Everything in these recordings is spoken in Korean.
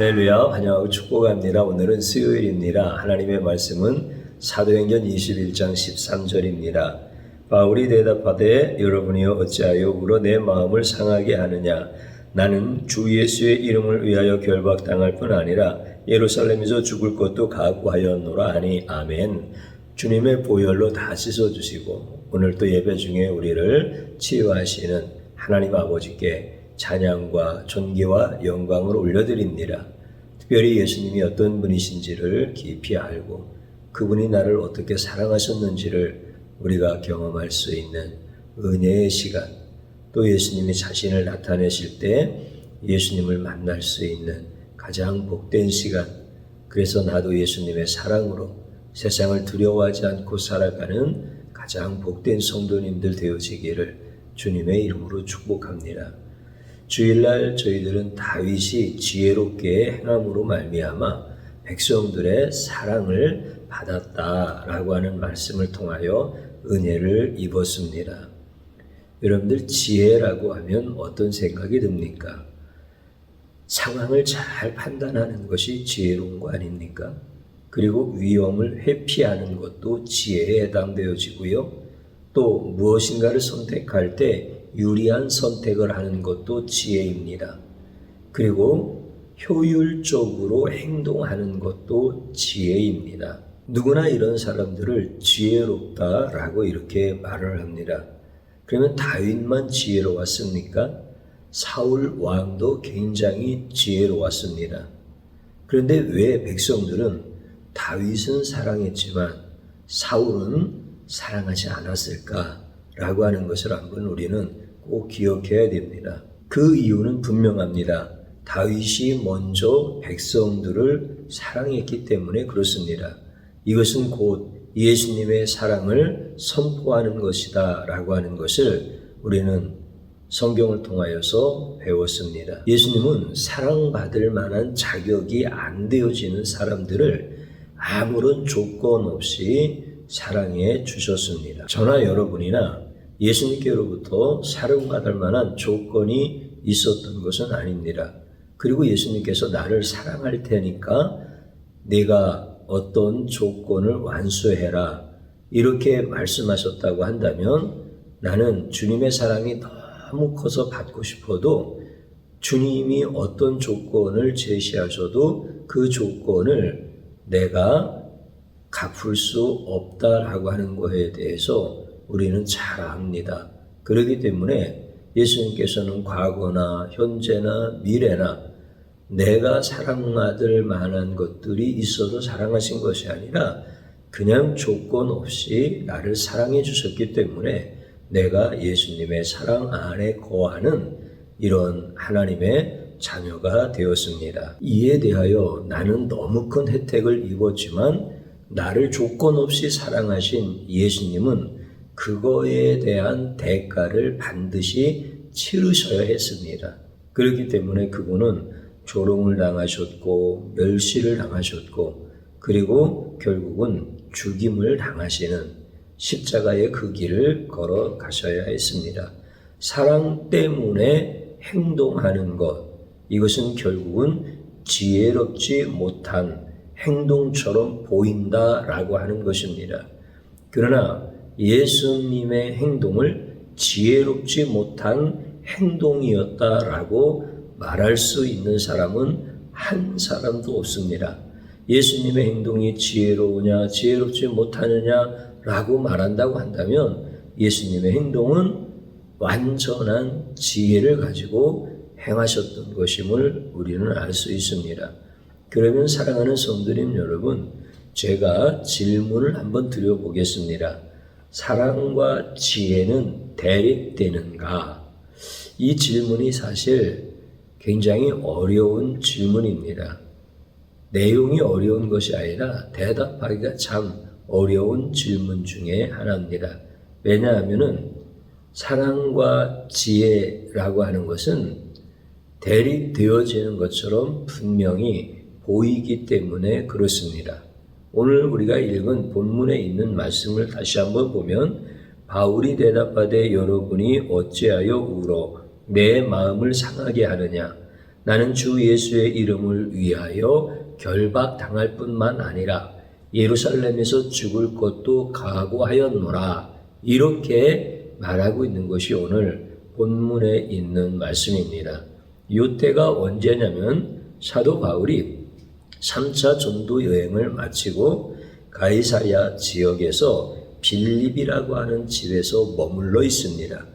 할렐루야, 환영하고 축복합니다. 오늘은 수요일입니다. 하나님의 말씀은 사도행전 21장 13절입니다. 바울이 대답하되 여러분이여 어찌하여 울어 내 마음을 상하게 하느냐. 나는 주 예수의 이름을 위하여 결박당할 뿐 아니라 예루살렘에서 죽을 것도 각오하였노라 하니 아멘. 주님의 보혈로 다 씻어주시고 오늘 또 예배 중에 우리를 치유하시는 하나님 아버지께 찬양과 존귀와 영광을 올려드립니다. 특별히 예수님이 어떤 분이신지를 깊이 알고 그분이 나를 어떻게 사랑하셨는지를 우리가 경험할 수 있는 은혜의 시간, 또 예수님이 자신을 나타내실 때 예수님을 만날 수 있는 가장 복된 시간, 그래서 나도 예수님의 사랑으로 세상을 두려워하지 않고 살아가는 가장 복된 성도님들 되어지기를 주님의 이름으로 축복합니다. 주일날 저희들은 다윗이 지혜롭게 행함으로 말미암아 백성들의 사랑을 받았다라고 하는 말씀을 통하여 은혜를 입었습니다. 여러분들 지혜라고 하면 어떤 생각이 듭니까? 상황을 잘 판단하는 것이 지혜로운 거 아닙니까? 그리고 위험을 회피하는 것도 지혜에 해당되어지고요. 또 무엇인가를 선택할 때 유리한 선택을 하는 것도 지혜입니다. 그리고 효율적으로 행동하는 것도 지혜입니다. 누구나 이런 사람들을 지혜롭다라고 이렇게 말을 합니다. 그러면 다윗만 지혜로웠습니까? 사울 왕도 굉장히 지혜로웠습니다. 그런데 왜 백성들은 다윗은 사랑했지만 사울은 사랑하지 않았을까라고 하는 것을 한번 우리는 꼭 기억해야 됩니다. 그 이유는 분명합니다. 다윗이 먼저 백성들을 사랑했기 때문에 그렇습니다. 이것은 곧 예수님의 사랑을 선포하는 것이다 라고 하는 것을 우리는 성경을 통하여서 배웠습니다. 예수님은 사랑받을 만한 자격이 안 되어지는 사람들을 아무런 조건 없이 사랑해 주셨습니다. 저나 여러분이나 예수님께로부터 사랑받을 만한 조건이 있었던 것은 아닙니다. 그리고 예수님께서 나를 사랑할 테니까 내가 어떤 조건을 완수해라 이렇게 말씀하셨다고 한다면 나는 주님의 사랑이 너무 커서 받고 싶어도 주님이 어떤 조건을 제시하셔도 그 조건을 내가 갚을 수 없다라고 하는 것에 대해서 우리는 잘 압니다. 그렇기 때문에 예수님께서는 과거나 현재나 미래나 내가 사랑받을 만한 것들이 있어도 사랑하신 것이 아니라 그냥 조건 없이 나를 사랑해 주셨기 때문에 내가 예수님의 사랑 안에 거하는 이런 하나님의 자녀가 되었습니다. 이에 대하여 나는 너무 큰 혜택을 입었지만 나를 조건 없이 사랑하신 예수님은 그거에 대한 대가를 반드시 치르셔야 했습니다. 그렇기 때문에 그분은 조롱을 당하셨고 멸시를 당하셨고 그리고 결국은 죽임을 당하시는 십자가의 그 길을 걸어가셔야 했습니다. 사랑 때문에 행동하는 것, 이것은 결국은 지혜롭지 못한 행동처럼 보인다라고 하는 것입니다. 그러나 예수님의 행동을 지혜롭지 못한 행동이었다라고 말할 수 있는 사람은 한 사람도 없습니다. 예수님의 행동이 지혜로우냐 지혜롭지 못하느냐라고 말한다고 한다면 예수님의 행동은 완전한 지혜를 가지고 행하셨던 것임을 우리는 알 수 있습니다. 그러면 사랑하는 성도님 여러분, 제가 질문을 한번 드려보겠습니다. 사랑과 지혜는 대립되는가? 이 질문이 사실 굉장히 어려운 질문입니다. 내용이 어려운 것이 아니라 대답하기가 참 어려운 질문 중에 하나입니다. 왜냐하면 사랑과 지혜라고 하는 것은 대립되어지는 것처럼 분명히 보이기 때문에 그렇습니다. 오늘 우리가 읽은 본문에 있는 말씀을 다시 한번 보면 바울이 대답하되 여러분이 어찌하여 울어 내 마음을 상하게 하느냐. 나는 주 예수의 이름을 위하여 결박당할 뿐만 아니라 예루살렘에서 죽을 것도 각오하였노라. 이렇게 말하고 있는 것이 오늘 본문에 있는 말씀입니다. 이때가 언제냐면 사도 바울이 3차 전도 여행을 마치고 가이사랴 지역에서 빌립이라고 하는 집에서 머물러 있습니다.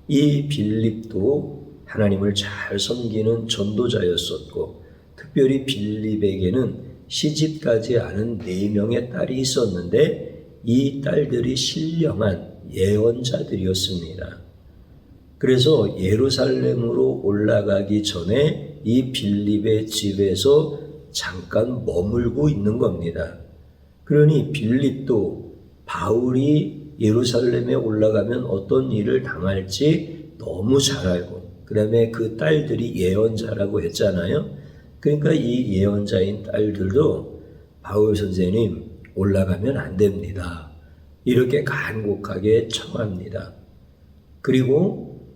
이 빌립도 하나님을 잘 섬기는 전도자였었고 특별히 빌립에게는 시집가지 않은 4명의 딸이 있었는데 이 딸들이 신령한 예언자들이었습니다. 그래서 예루살렘으로 올라가기 전에 이 빌립의 집에서 잠깐 머물고 있는 겁니다. 그러니 빌립도 바울이 예루살렘에 올라가면 어떤 일을 당할지 너무 잘 알고 그 다음에 그 딸들이 예언자라고 했잖아요. 그러니까 이 예언자인 딸들도 바울 선생님 올라가면 안 됩니다. 이렇게 간곡하게 청합니다. 그리고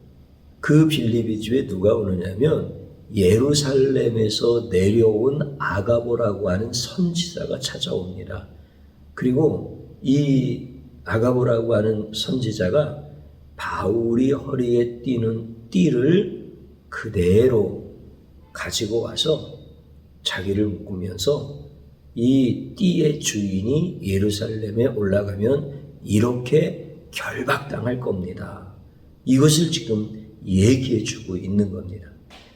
그 빌립의 집에 누가 오느냐면 예루살렘에서 내려온 아가보라고 하는 선지자가 찾아옵니다. 그리고 이 아가보라고 하는 선지자가 바울이 허리에 띠는 띠를 그대로 가지고 와서 자기를 묶으면서 이 띠의 주인이 예루살렘에 올라가면 이렇게 결박당할 겁니다. 이것을 지금 얘기해 주고 있는 겁니다.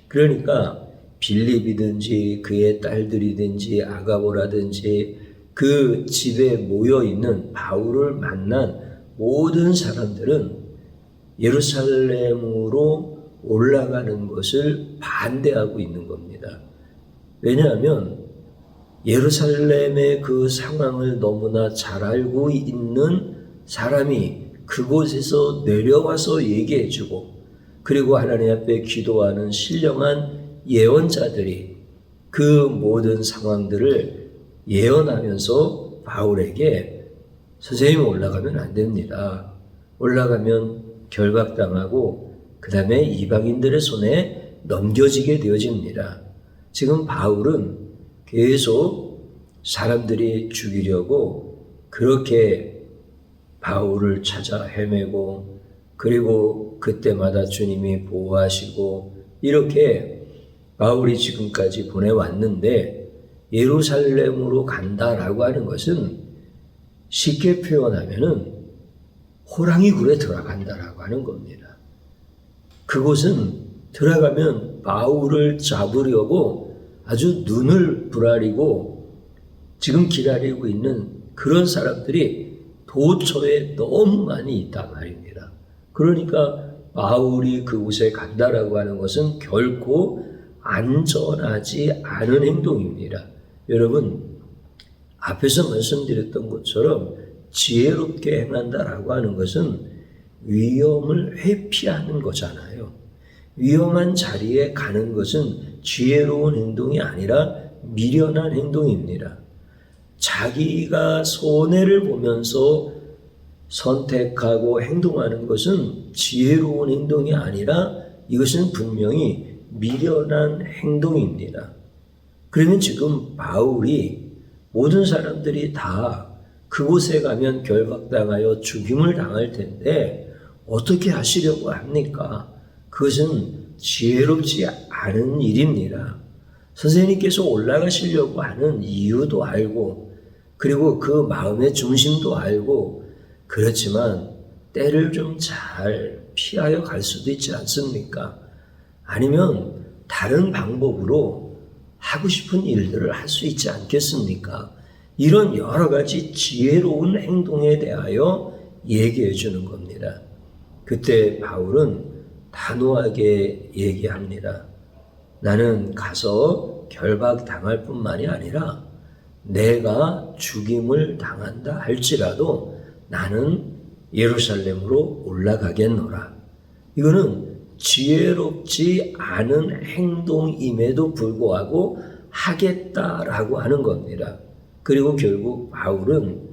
그러니까 빌립이든지 그의 딸들이든지 아가보라든지 그 집에 모여있는 바울을 만난 모든 사람들은 예루살렘으로 올라가는 것을 반대하고 있는 겁니다. 왜냐하면 예루살렘의 그 상황을 너무나 잘 알고 있는 사람이 그곳에서 내려와서 얘기해주고 그리고 하나님 앞에 기도하는 신령한 예언자들이 그 모든 상황들을 예언하면서 바울에게 선생님 올라가면 안 됩니다. 올라가면 결박당하고 그 다음에 이방인들의 손에 넘겨지게 되어집니다. 지금 바울은 계속 사람들이 죽이려고 그렇게 바울을 찾아 헤매고 그리고 그때마다 주님이 보호하시고 이렇게 바울이 지금까지 보내왔는데 예루살렘으로 간다라고 하는 것은 쉽게 표현하면은 호랑이 굴에 들어간다라고 하는 겁니다. 그곳은 들어가면 바울을 잡으려고 아주 눈을 부라리고 지금 기다리고 있는 그런 사람들이 도처에 너무 많이 있단 말입니다. 그러니까 바울이 그곳에 간다라고 하는 것은 결코 안전하지 않은 행동입니다. 여러분, 앞에서 말씀드렸던 것처럼 지혜롭게 행한다라고 하는 것은 위험을 회피하는 거잖아요. 위험한 자리에 가는 것은 지혜로운 행동이 아니라 미련한 행동입니다. 자기가 손해를 보면서 선택하고 행동하는 것은 지혜로운 행동이 아니라 이것은 분명히 미련한 행동입니다. 그러면 지금 바울이 모든 사람들이 다 그곳에 가면 결박당하여 죽임을 당할 텐데 어떻게 하시려고 합니까? 그것은 지혜롭지 않은 일입니다. 선생님께서 올라가시려고 하는 이유도 알고 그리고 그 마음의 중심도 알고 그렇지만 때를 좀 잘 피하여 갈 수도 있지 않습니까? 아니면 다른 방법으로 하고 싶은 일들을 할 수 있지 않겠습니까? 이런 여러 가지 지혜로운 행동에 대하여 얘기해 주는 겁니다. 그때 바울은 단호하게 얘기합니다. 나는 가서 결박당할 뿐만이 아니라 내가 죽임을 당한다 할지라도 나는 예루살렘으로 올라가겠노라. 이거는 지혜롭지 않은 행동임에도 불구하고 하겠다라고 하는 겁니다. 그리고 결국 바울은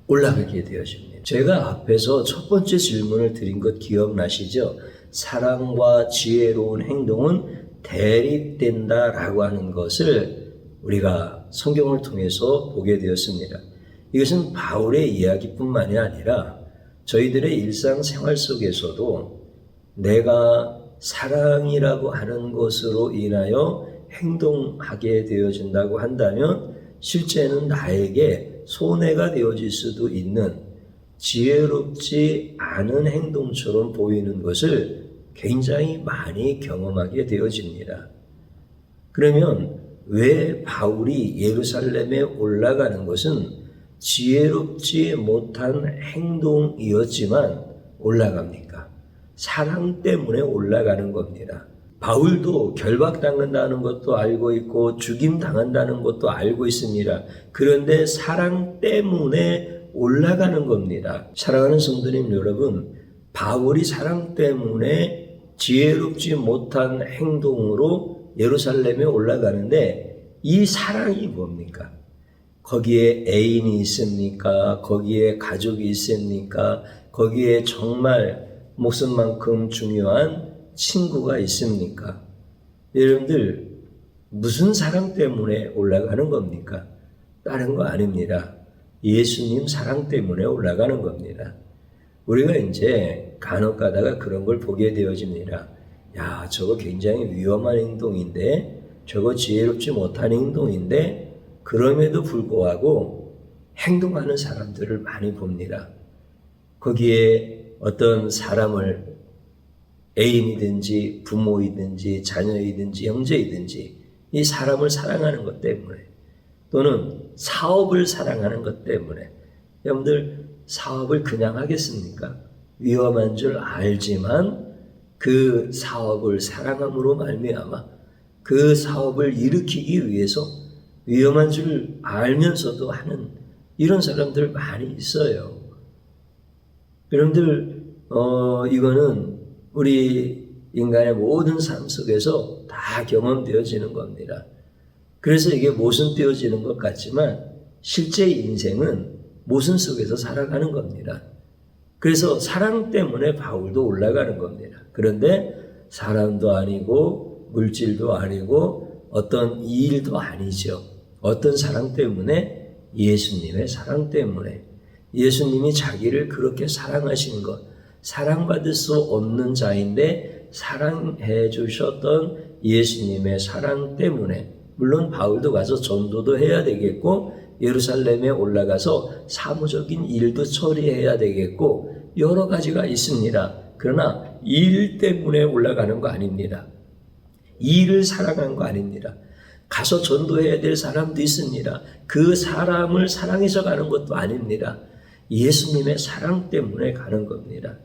올라가게 되어집니다. 제가 앞에서 첫 번째 질문을 드린 것 기억나시죠? 사랑과 지혜로운 행동은 대립된다라고 하는 것을 우리가 성경을 통해서 보게 되었습니다. 이것은 바울의 이야기뿐만이 아니라 저희들의 일상생활 속에서도 내가 사랑이라고 하는 것으로 인하여 행동하게 되어진다고 한다면 실제는 나에게 손해가 되어질 수도 있는 지혜롭지 않은 행동처럼 보이는 것을 굉장히 많이 경험하게 되어집니다. 그러면 왜 바울이 예루살렘에 올라가는 것은 지혜롭지 못한 행동이었지만 올라갑니까? 사랑 때문에 올라가는 겁니다. 바울도 결박당한다는 것도 알고 있고 죽임당한다는 것도 알고 있습니다. 그런데 사랑 때문에 올라가는 겁니다. 사랑하는 성도님 여러분, 바울이 사랑 때문에 지혜롭지 못한 행동으로 예루살렘에 올라가는데 이 사랑이 뭡니까? 거기에 애인이 있습니까? 거기에 가족이 있습니까? 거기에 정말 목숨만큼 중요한 친구가 있습니까? 여러분들 무슨 사랑 때문에 올라가는 겁니까? 다른 거 아닙니다. 예수님 사랑 때문에 올라가는 겁니다. 우리가 이제 간혹 가다가 그런 걸 보게 되어집니다. 야, 저거 굉장히 위험한 행동인데, 저거 지혜롭지 못한 행동인데, 그럼에도 불구하고 행동하는 사람들을 많이 봅니다. 거기에 어떤 사람을 애인이든지 부모이든지 자녀이든지 형제이든지 이 사람을 사랑하는 것 때문에 또는 사업을 사랑하는 것 때문에 여러분들 사업을 그냥 하겠습니까? 위험한 줄 알지만 그 사업을 사랑함으로 말미암아 그 사업을 일으키기 위해서 위험한 줄 알면서도 하는 이런 사람들 많이 있어요. 여러분들 이거는 우리 인간의 모든 삶 속에서 다 경험되어지는 겁니다. 그래서 이게 모순되어지는 것 같지만 실제 인생은 모순 속에서 살아가는 겁니다. 그래서 사랑 때문에 바울도 올라가는 겁니다. 그런데 사람도 아니고 물질도 아니고 어떤 일도 아니죠. 어떤 사랑 때문에? 예수님의 사랑 때문에. 예수님이 자기를 그렇게 사랑하신 것, 사랑받을 수 없는 자인데 사랑해 주셨던 예수님의 사랑 때문에, 물론 바울도 가서 전도도 해야 되겠고 예루살렘에 올라가서 사무적인 일도 처리해야 되겠고 여러 가지가 있습니다. 그러나 일 때문에 올라가는 거 아닙니다. 일을 사랑한 거 아닙니다. 가서 전도해야 될 사람도 있습니다. 그 사람을 사랑해서 가는 것도 아닙니다. 예수님의 사랑 때문에 가는 겁니다.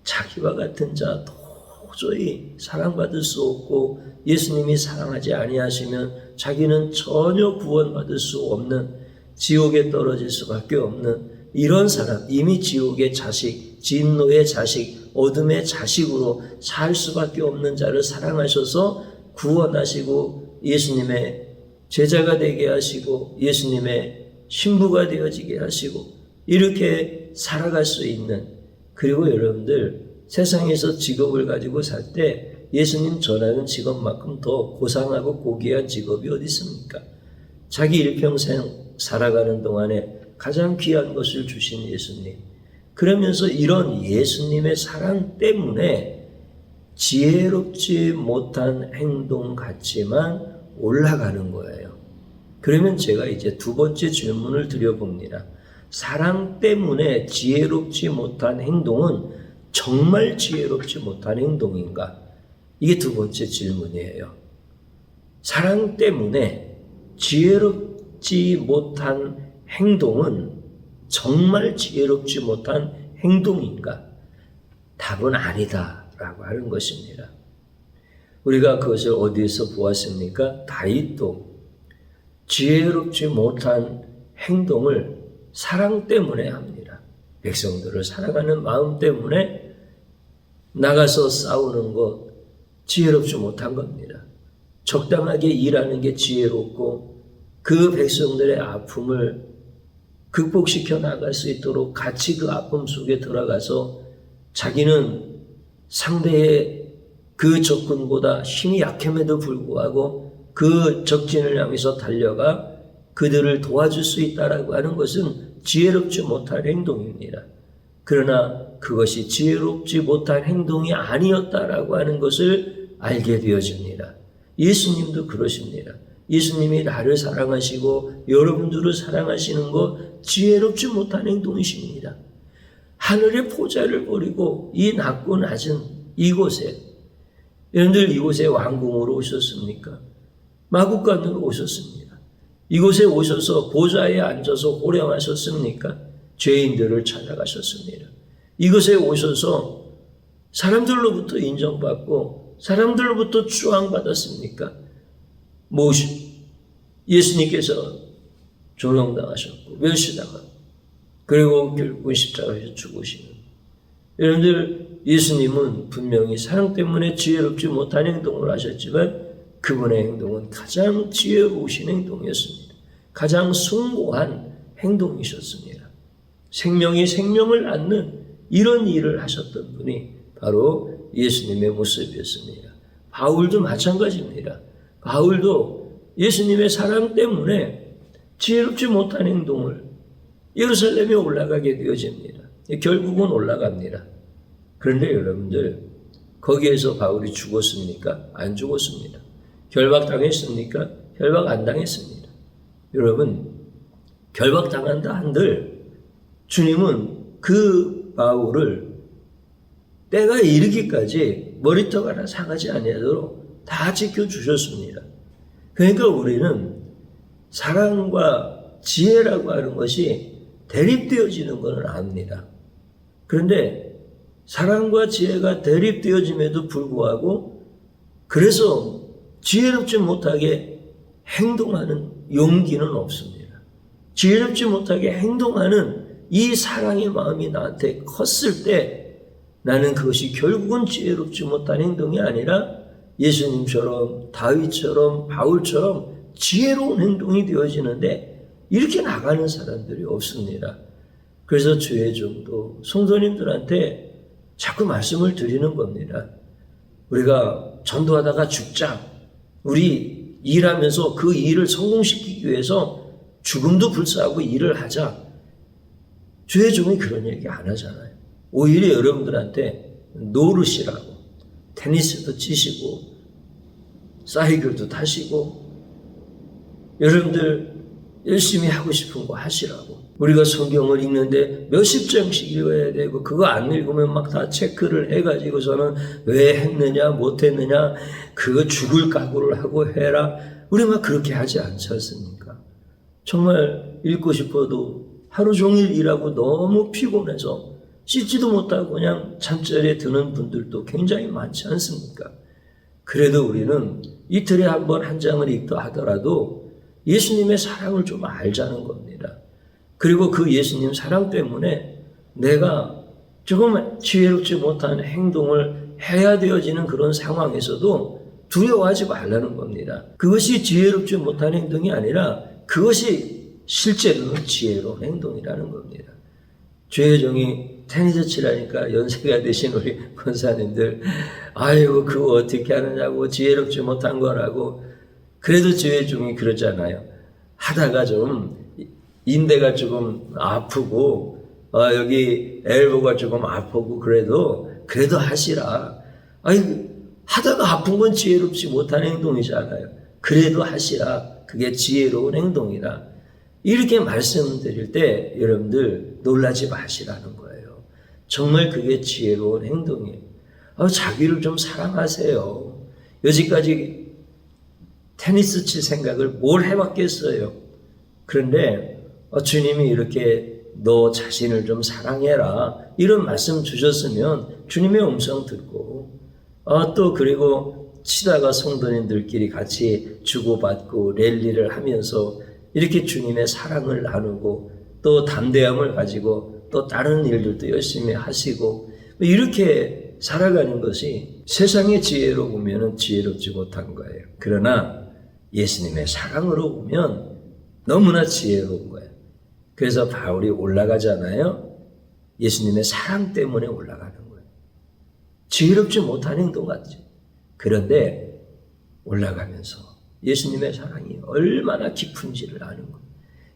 자기와 같은 자 도저히 사랑받을 수 없고 예수님이 사랑하지 아니하시면 자기는 전혀 구원받을 수 없는, 지옥에 떨어질 수밖에 없는 이런 사람, 이미 지옥의 자식, 진노의 자식, 어둠의 자식으로 살 수밖에 없는 자를 사랑하셔서 구원하시고 예수님의 제자가 되게 하시고 예수님의 신부가 되어지게 하시고 이렇게 살아갈 수 있는, 그리고 여러분들 세상에서 직업을 가지고 살 때 예수님 전하는 직업만큼 더 고상하고 고귀한 직업이 어디 있습니까? 자기 일평생 살아가는 동안에 가장 귀한 것을 주신 예수님. 그러면서 이런 예수님의 사랑 때문에 지혜롭지 못한 행동 같지만 올라가는 거예요. 그러면 제가 이제 두 번째 질문을 드려봅니다. 사랑 때문에 지혜롭지 못한 행동은 정말 지혜롭지 못한 행동인가? 이게 두 번째 질문이에요. 사랑 때문에 지혜롭지 못한 행동은 정말 지혜롭지 못한 행동인가? 답은 아니다라고 하는 것입니다. 우리가 그것을 어디에서 보았습니까? 다윗도 지혜롭지 못한 행동을 사랑 때문에 합니다. 백성들을 사랑하는 마음 때문에 나가서 싸우는 것 지혜롭지 못한 겁니다. 적당하게 일하는 게 지혜롭고 그 백성들의 아픔을 극복시켜 나갈 수 있도록 같이 그 아픔 속에 들어가서 자기는 상대의 그 적군보다 힘이 약함에도 불구하고 그 적진을 향해서 달려가 그들을 도와줄 수 있다라고 하는 것은 지혜롭지 못한 행동입니다. 그러나 그것이 지혜롭지 못한 행동이 아니었다라고 하는 것을 알게 되어집니다. 예수님도 그러십니다. 예수님이 나를 사랑하시고 여러분들을 사랑하시는 것 지혜롭지 못한 행동이십니다. 하늘의 포자를 버리고 이 낮고 낮은 이곳에, 여러분들 이곳에 왕궁으로 오셨습니까? 마구간으로 오셨습니다. 이곳에 오셔서 보좌에 앉아서 호령하셨습니까? 죄인들을 찾아가셨습니다. 이곳에 오셔서 사람들로부터 인정받고 사람들로부터 추앙받았습니까? 예수님께서 조롱당하셨고 멸시당하고 그리고 결국 십자가에서 죽으시는, 여러분들 예수님은 분명히 사랑 때문에 지혜롭지 못한 행동을 하셨지만 그분의 행동은 가장 지혜로우신 행동이었습니다. 가장 숭고한 행동이셨습니다. 생명이 생명을 낳는 이런 일을 하셨던 분이 바로 예수님의 모습이었습니다. 바울도 마찬가지입니다. 바울도 예수님의 사랑 때문에 지혜롭지 못한 행동을 예루살렘에 올라가게 되어집니다. 결국은 올라갑니다. 그런데 여러분들 거기에서 바울이 죽었습니까? 안 죽었습니다. 결박당했습니까? 결박 안 당했습니다. 여러분 결박당한다 한들 주님은 그 바울을 때가 이르기까지 머리털 하나 상하지 아니하도록 다 지켜주셨습니다. 그러니까 우리는 사랑과 지혜라고 하는 것이 대립되어지는 것은 압니다. 그런데 사랑과 지혜가 대립되어짐에도 불구하고 그래서 지혜롭지 못하게 행동하는 용기는 없습니다. 지혜롭지 못하게 행동하는 이 사랑의 마음이 나한테 컸을 때 나는 그것이 결국은 지혜롭지 못한 행동이 아니라 예수님처럼 다윗처럼 바울처럼 지혜로운 행동이 되어지는데 이렇게 나가는 사람들이 없습니다. 그래서 주의 종도 성도님들한테 자꾸 말씀을 드리는 겁니다. 우리가 전도하다가 죽자. 우리 일하면서 그 일을 성공시키기 위해서 죽음도 불사하고 일을 하자. 주의 종이 그런 얘기 안 하잖아요. 오히려 여러분들한테 노릇이라고 테니스도 치시고 사이클도 타시고 여러분들 열심히 하고 싶은 거 하시라고. 우리가 성경을 읽는데 몇십 장씩 읽어야 되고 그거 안 읽으면 막 다 체크를 해가지고서는 왜 했느냐 못했느냐 그거 죽을 각오를 하고 해라. 우리 막 그렇게 하지 않지 않습니까? 정말 읽고 싶어도 하루 종일 일하고 너무 피곤해서 씻지도 못하고 그냥 잠자리에 드는 분들도 굉장히 많지 않습니까? 그래도 우리는 이틀에 한 번 한 장을 읽다 하더라도 예수님의 사랑을 좀 알자는 겁니다. 그리고 그 예수님 사랑 때문에 내가 조금 지혜롭지 못한 행동을 해야 되어지는 그런 상황에서도 두려워하지 말라는 겁니다. 그것이 지혜롭지 못한 행동이 아니라 그것이 실제로는 지혜로운 행동이라는 겁니다. 주의 종이 테니스 치라니까 연세가 되신 우리 권사님들 아이고 그거 어떻게 하느냐고 지혜롭지 못한 거라고. 그래도 주의 종이 그러잖아요. 하다가 좀 인대가 조금 아프고 여기 엘보가 조금 아프고 그래도 하시라. 아니 하다가 아픈 건 지혜롭지 못한 행동이잖아요. 그래도 하시라. 그게 지혜로운 행동이라. 이렇게 말씀드릴 때 여러분들 놀라지 마시라는 거예요. 정말 그게 지혜로운 행동이에요. 자기를 좀 사랑하세요. 여지까지 테니스 칠 생각을 뭘 해봤겠어요. 그런데 주님이 이렇게 너 자신을 좀 사랑해라 이런 말씀 주셨으면 주님의 음성 듣고 또 그리고 치다가 성도님들끼리 같이 주고받고 랠리를 하면서 이렇게 주님의 사랑을 나누고 또 담대함을 가지고 또 다른 일들도 열심히 하시고 이렇게 살아가는 것이 세상의 지혜로 보면 지혜롭지 못한 거예요. 그러나 예수님의 사랑으로 보면 너무나 지혜로운 거예요. 그래서 바울이 올라가잖아요. 예수님의 사랑 때문에 올라가는 거예요. 지혜롭지 못한 행동 같죠. 그런데 올라가면서 예수님의 사랑이 얼마나 깊은지를 아는 것,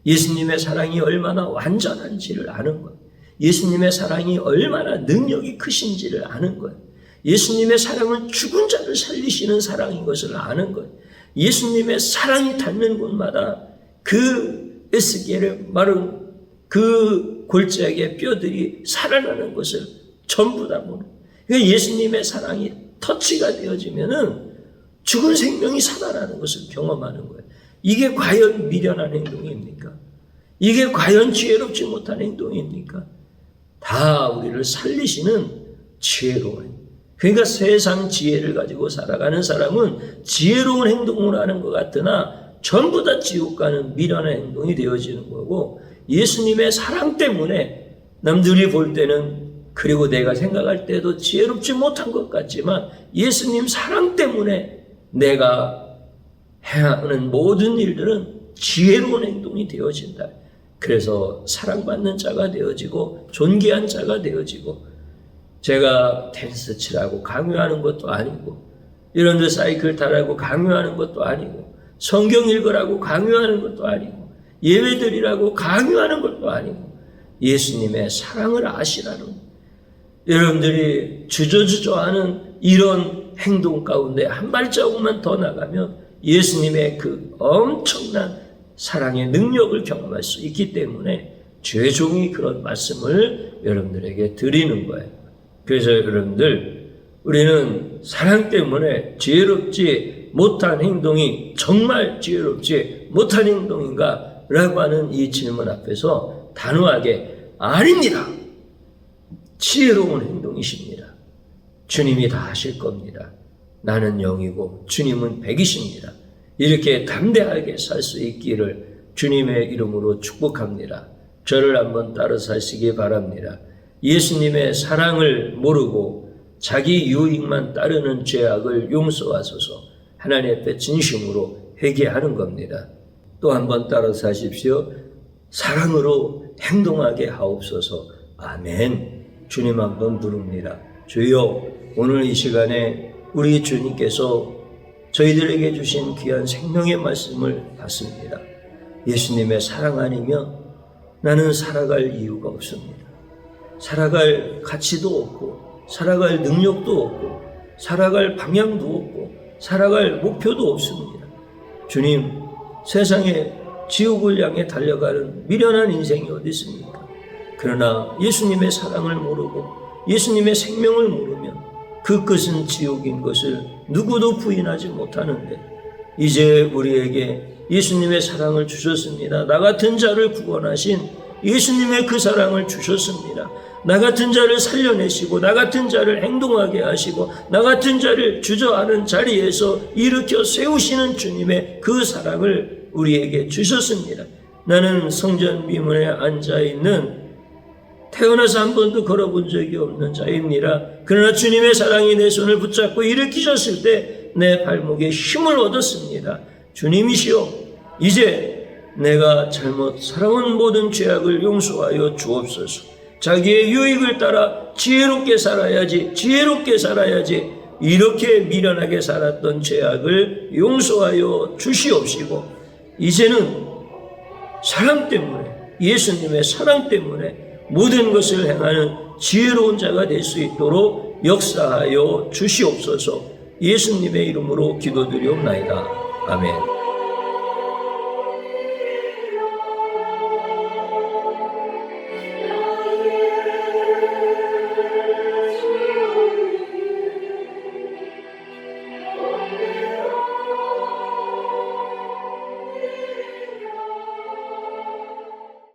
예수님의 사랑이 얼마나 완전한지를 아는 것, 예수님의 사랑이 얼마나 능력이 크신지를 아는 것, 예수님의 사랑은 죽은 자를 살리시는 사랑인 것을 아는 것, 예수님의 사랑이 닿는 곳마다 그 에스겔의 마른 그 골짜기의 뼈들이 살아나는 것을 전부 다 보는 거예요. 그러니까 예수님의 사랑이 터치가 되어지면은 죽은 생명이 살아나는 것을 경험하는 거예요. 이게 과연 미련한 행동입니까? 이게 과연 지혜롭지 못한 행동입니까? 다 우리를 살리시는 지혜로운 행동. 그러니까 세상 지혜를 가지고 살아가는 사람은 지혜로운 행동을 하는 것 같으나 전부 다 지옥 가는 미련한 행동이 되어지는 거고, 예수님의 사랑 때문에 남들이 볼 때는, 그리고 내가 생각할 때도 지혜롭지 못한 것 같지만 예수님 사랑 때문에 내가 행하는 모든 일들은 지혜로운 행동이 되어진다. 그래서 사랑받는 자가 되어지고 존귀한 자가 되어지고, 제가 댄스 치라고 강요하는 것도 아니고, 이런데 사이클 타라고 강요하는 것도 아니고, 성경 읽으라고 강요하는 것도 아니고, 예배드리라고 강요하는 것도 아니고, 예수님의 사랑을 아시라는 것. 여러분들이 주저주저하는 이런 행동 가운데 한 발자국만 더 나가면 예수님의 그 엄청난 사랑의 능력을 경험할 수 있기 때문에 죄종이 그런 말씀을 여러분들에게 드리는 거예요. 그래서 여러분들, 우리는 사랑 때문에 지혜롭지 못한 행동이 정말 지혜롭지 못한 행동인가? 라고 하는 이 질문 앞에서 단호하게 아닙니다. 지혜로운 행동이십니다. 주님이 다 하실 겁니다. 나는 0이고 주님은 100이십니다. 이렇게 담대하게 살 수 있기를 주님의 이름으로 축복합니다. 저를 한번 따라 사시기 바랍니다. 예수님의 사랑을 모르고 자기 유익만 따르는 죄악을 용서하소서. 하나님 앞에 진심으로 회개하는 겁니다. 또 한번 따라 사십시오. 사랑으로 행동하게 하옵소서. 아멘. 주님 한번 부릅니다. 주여, 오늘 이 시간에 우리 주님께서 저희들에게 주신 귀한 생명의 말씀을 받습니다. 예수님의 사랑 아니면 나는 살아갈 이유가 없습니다. 살아갈 가치도 없고, 살아갈 능력도 없고, 살아갈 방향도 없고, 살아갈 목표도 없습니다. 주님, 세상에 지옥을 향해 달려가는 미련한 인생이 어디 있습니까? 그러나 예수님의 사랑을 모르고 예수님의 생명을 모르면 그 끝은 지옥인 것을 누구도 부인하지 못하는데, 이제 우리에게 예수님의 사랑을 주셨습니다. 나 같은 자를 구원하신 예수님의 그 사랑을 주셨습니다. 나 같은 자를 살려내시고, 나 같은 자를 행동하게 하시고, 나 같은 자를 주저하는 자리에서 일으켜 세우시는 주님의 그 사랑을 우리에게 주셨습니다. 나는 성전 미문에 앉아있는, 태어나서 한 번도 걸어본 적이 없는 자입니다. 그러나 주님의 사랑이 내 손을 붙잡고 일으키셨을 때 내 발목에 힘을 얻었습니다. 주님이시여, 이제 내가 잘못 살아온 모든 죄악을 용서하여 주옵소서. 자기의 유익을 따라 지혜롭게 살아야지, 지혜롭게 살아야지, 이렇게 미련하게 살았던 죄악을 용서하여 주시옵시고, 이제는 사랑 때문에, 예수님의 사랑 때문에 모든 것을 행하는 지혜로운 자가 될 수 있도록 역사하여 주시옵소서. 예수님의 이름으로 기도드리옵나이다. 아멘.